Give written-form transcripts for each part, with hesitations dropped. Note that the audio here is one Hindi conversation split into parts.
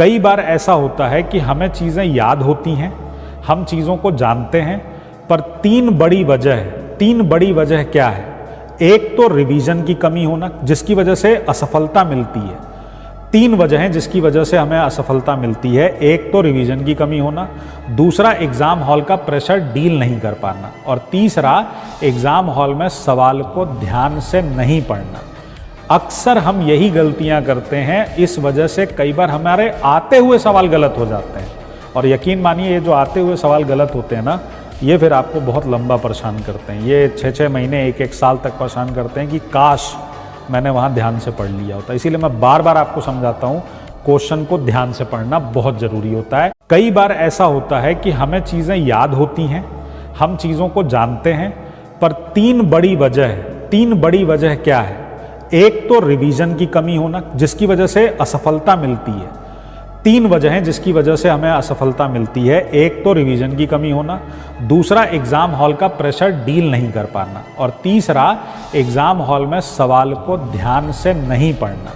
कई बार ऐसा होता है कि हमें चीज़ें याद होती हैं, हम चीज़ों को जानते हैं, पर तीन बड़ी वजह क्या है। एक तो रिवीजन की कमी होना जिसकी वजह से असफलता मिलती है। तीन वजहें जिसकी वजह से हमें असफलता मिलती है। एक तो रिवीजन की कमी होना, दूसरा एग्ज़ाम हॉल का प्रेशर डील नहीं कर पाना, और तीसरा एग्ज़ाम हॉल में सवाल को ध्यान से नहीं पढ़ना। अक्सर हम यही गलतियां करते हैं, इस वजह से कई बार हमारे आते हुए सवाल गलत हो जाते हैं। और यकीन मानिए ये जो आते हुए सवाल गलत होते हैं ना, ये फिर आपको बहुत लंबा परेशान करते हैं। ये 6-6 महीने 1-1 साल तक परेशान करते हैं कि काश मैंने वहाँ ध्यान से पढ़ लिया होता। इसीलिए मैं बार बार आपको समझाता हूँ, क्वेश्चन को ध्यान से पढ़ना बहुत ज़रूरी होता है। कई बार ऐसा होता है कि हमें चीज़ें याद होती हैं, हम चीज़ों को जानते हैं, पर तीन बड़ी वजह क्या है। एक तो रिवीजन की कमी होना जिसकी वजह से असफलता मिलती है। तीन वजहें जिसकी वजह से हमें असफलता मिलती है। एक तो रिवीजन की कमी होना, दूसरा एग्ज़ाम हॉल का प्रेशर डील नहीं कर पाना, और तीसरा एग्ज़ाम हॉल में सवाल को ध्यान से नहीं पढ़ना।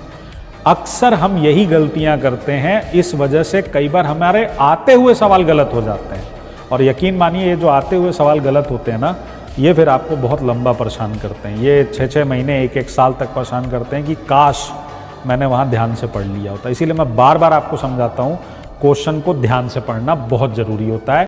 अक्सर हम यही गलतियां करते हैं, इस वजह से कई बार हमारे आते हुए सवाल गलत हो जाते हैं। और यकीन मानिए ये जो आते हुए सवाल गलत होते हैं ना, ये फिर आपको बहुत लंबा परेशान करते हैं। ये 6-6 महीने 1-1 साल तक परेशान करते हैं कि काश मैंने वहाँ ध्यान से पढ़ लिया होता। इसीलिए मैं बार बार आपको समझाता हूँ, क्वेश्चन को ध्यान से पढ़ना बहुत ज़रूरी होता है।